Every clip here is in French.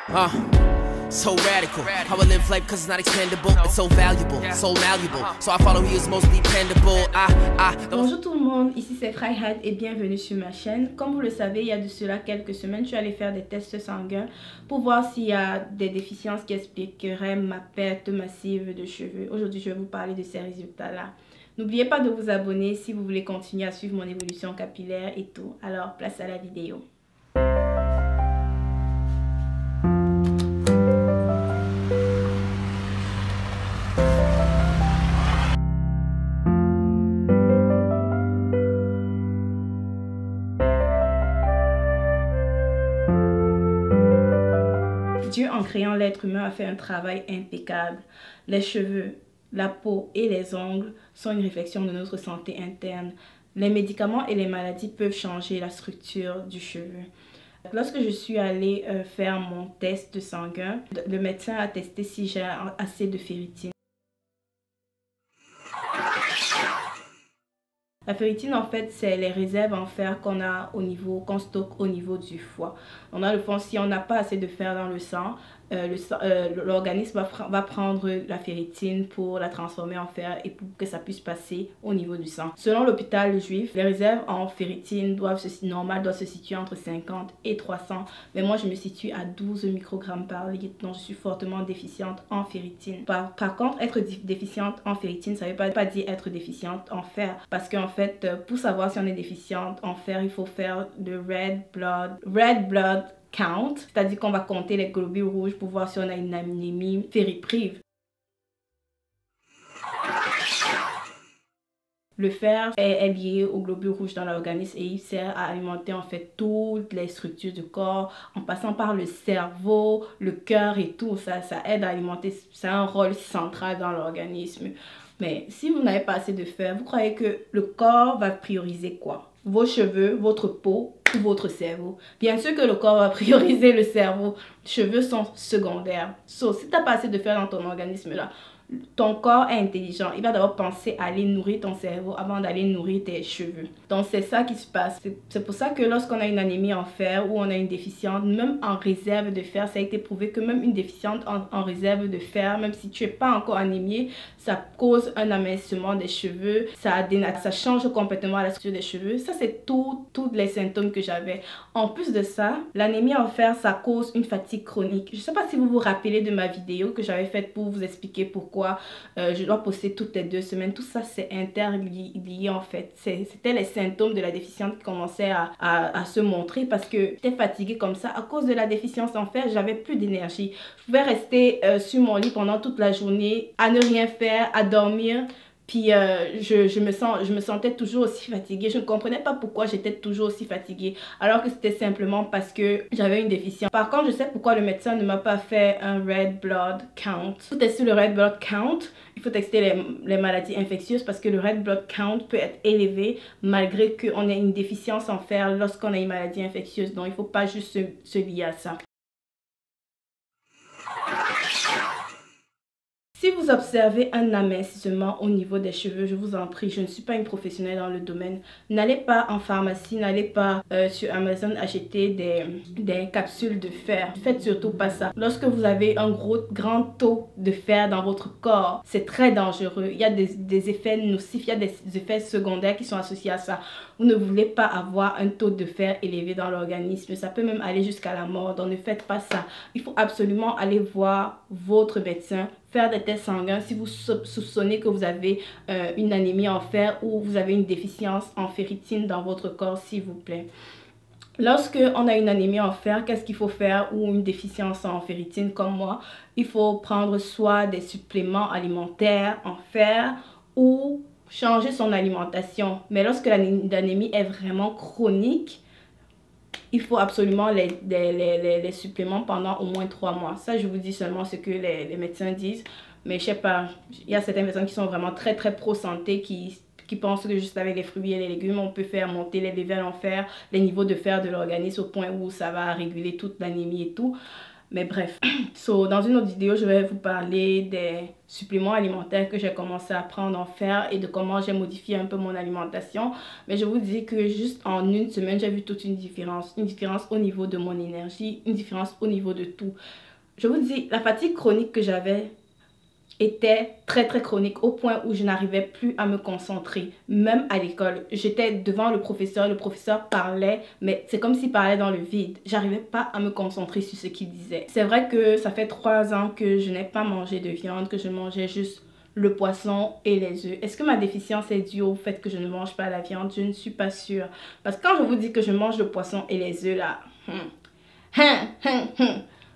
So radical, how I live life cause it's not expendable. It's so valuable, so malleable. So I follow he is most dependable. Bonjour tout le monde, ici c'est Fryhead et bienvenue sur ma chaîne. Comme vous le savez, il y a de cela quelques semaines, je suis allée faire des tests sanguins pour voir s'il y a des déficiences qui expliqueraient ma perte massive de cheveux. Aujourd'hui, je vais vous parler de ces résultats-là. N'oubliez pas de vous abonner si vous voulez continuer à suivre mon évolution capillaire et tout. Alors, place à la vidéo. Dieu, en créant l'être humain, a fait un travail impeccable. Les cheveux, la peau et les ongles sont une réflexion de notre santé interne. Les médicaments et les maladies peuvent changer la structure du cheveu. Lorsque je suis allée faire mon test sanguin, le médecin a testé si j'ai assez de ferritine. La ferritine, en fait, c'est les réserves en fer qu'on stocke au niveau du foie. On a le fond, si on n'a pas assez de fer dans le sang, l'organisme va prendre la ferritine pour la transformer en fer et pour que ça puisse passer au niveau du sang. Selon l'hôpital juif, les réserves en ferritine doivent se situer entre 50 et 300. Mais moi, je me situe à 12 microgrammes par litre, donc je suis fortement déficiente en ferritine. Par contre, être déficiente en ferritine, ça ne veut pas dire être déficiente en fer. Parce qu'en fait, pour savoir si on est déficiente en fer, il faut faire le red blood count, c'est-à-dire qu'on va compter les globules rouges pour voir si on a une anémie ferriprive. Le fer est lié aux globules rouges dans l'organisme et il sert à alimenter en fait toutes les structures du corps, en passant par le cerveau, le cœur et tout. Ça aide à alimenter, ça a un rôle central dans l'organisme. Mais si vous n'avez pas assez de fer, vous croyez que le corps va prioriser quoi? Vos cheveux, votre peau ou votre cerveau? Bien sûr que le corps va prioriser le cerveau. Les cheveux sont secondaires. So, si tu n'as pas assez de fer dans ton organisme là, ton corps est intelligent. Il va d'abord penser à aller nourrir ton cerveau avant d'aller nourrir tes cheveux. Donc c'est ça qui se passe. C'est pour ça que lorsqu'on a une anémie en fer ou on a une déficience, même en réserve de fer, ça a été prouvé que même une déficiente en réserve de fer, même si tu n'es pas encore anémié, ça cause un amincissement des cheveux, ça change complètement la structure des cheveux. Ça, c'est tous les symptômes que j'avais. En plus de ça, l'anémie en fer, ça cause une fatigue chronique. Je ne sais pas si vous vous rappelez de ma vidéo que j'avais faite pour vous expliquer pourquoi je dois poster toutes les 2 semaines. Tout ça, c'est interlié en fait. C'était les symptômes de la déficience qui commençaient à se montrer parce que j'étais fatiguée comme ça. À cause de la déficience en fer, j'avais plus d'énergie. Je pouvais rester sur mon lit pendant toute la journée, à ne rien faire, à dormir. Puis je me sentais toujours aussi fatiguée. Je ne comprenais pas pourquoi j'étais toujours aussi fatiguée. Alors que c'était simplement parce que j'avais une déficience. Par contre, je sais pourquoi le médecin ne m'a pas fait un red blood count. Pour tester le red blood count, il faut tester les maladies infectieuses parce que le red blood count peut être élevé malgré qu'on ait une déficience en fer lorsqu'on a une maladie infectieuse. Donc il ne faut pas juste se lier à ça. Si vous observez un amincissement au niveau des cheveux, je vous en prie, je ne suis pas une professionnelle dans le domaine. N'allez pas en pharmacie, n'allez pas sur Amazon acheter des capsules de fer. Faites surtout pas ça. Lorsque vous avez un grand taux de fer dans votre corps, c'est très dangereux. Il y a des effets nocifs, il y a des effets secondaires qui sont associés à ça. Vous ne voulez pas avoir un taux de fer élevé dans l'organisme. Ça peut même aller jusqu'à la mort, donc ne faites pas ça. Il faut absolument aller voir votre médecin, faire des tests sanguins si vous soupçonnez que vous avez une anémie en fer ou vous avez une déficience en ferritine dans votre corps, s'il vous plaît. Lorsque on a une anémie en fer, qu'est-ce qu'il faut faire, ou une déficience en ferritine comme moi? Il faut prendre soit des suppléments alimentaires en fer ou changer son alimentation. Mais lorsque l'anémie est vraiment chronique, il faut absolument les suppléments pendant au moins 3 mois. Ça, je vous dis seulement ce que les médecins disent. Mais je sais pas, il y a certaines personnes qui sont vraiment très pro-santé qui pensent que juste avec les fruits et les légumes, on peut faire monter les levels en fer, les niveaux de fer de l'organisme au point où ça va réguler toute l'anémie et tout. Mais bref, dans une autre vidéo, je vais vous parler des suppléments alimentaires que j'ai commencé à prendre, en faire et de comment j'ai modifié un peu mon alimentation. Mais je vous dis que juste en une semaine, j'ai vu toute une différence au niveau de mon énergie, une différence au niveau de tout. Je vous dis, la fatigue chronique que j'avais était très chronique au point où je n'arrivais plus à me concentrer, même à l'école. J'étais devant le professeur parlait, mais c'est comme s'il parlait dans le vide. J'arrivais pas à me concentrer sur ce qu'il disait. C'est vrai que ça fait 3 ans que je n'ai pas mangé de viande, que je mangeais juste le poisson et les œufs. Est-ce que ma déficience est due au fait que je ne mange pas la viande? Je ne suis pas sûre. Parce que quand je vous dis que je mange le poisson et les œufs là,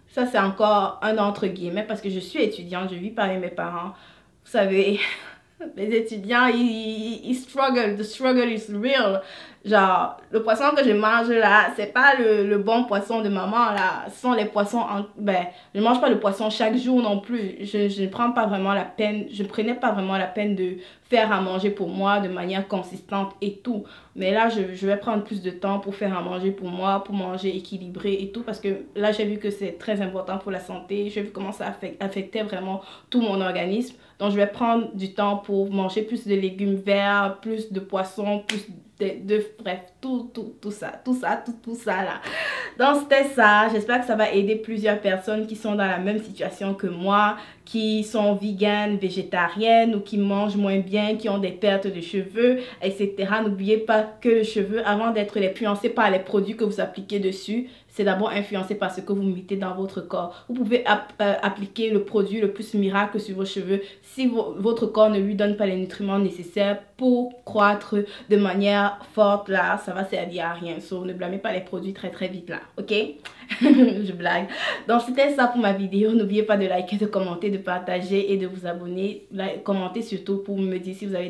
ça, c'est encore un entre guillemets parce que je suis étudiante, je vis pas avec mes parents. Vous savez, les étudiants, ils struggle. The struggle is real. Genre, le poisson que je mange là, c'est pas le bon poisson de maman là. Ce sont les poissons, je mange pas le poisson chaque jour non plus. Je ne prends pas vraiment la peine, je prenais pas vraiment la peine de faire à manger pour moi de manière consistante et tout. Mais là, je vais prendre plus de temps pour faire à manger pour moi, pour manger équilibré et tout. Parce que là, j'ai vu que c'est très important pour la santé. J'ai vu comment ça affectait vraiment tout mon organisme. Donc, je vais prendre du temps pour manger plus de légumes verts, plus de poissons, plus d'œufs, bref, tout ça là. Donc, c'était ça. J'espère que ça va aider plusieurs personnes qui sont dans la même situation que moi, qui sont véganes, végétariennes ou qui mangent moins bien, qui ont des pertes de cheveux, etc. N'oubliez pas que le cheveu, avant d'être influencé par les produits que vous appliquez dessus, c'est d'abord influencé par ce que vous mettez dans votre corps. Vous pouvez appliquer le produit le plus miracle sur vos cheveux. Si votre corps ne lui donne pas les nutriments nécessaires pour croître de manière forte, là, ça va servir à rien. So, ne blâmez pas les produits très vite là, ok? Je blague. Donc, c'était ça pour ma vidéo. N'oubliez pas de liker, de commenter, de partager et de vous abonner. Commentez surtout pour me dire si vous avez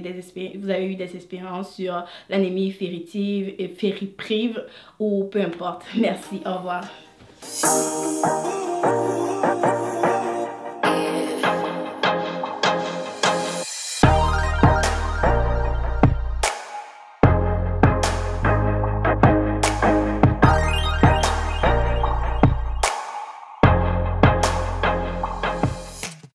eu des expériences sur l'anémie ferritive et ferriprive ou peu importe. Merci, au revoir.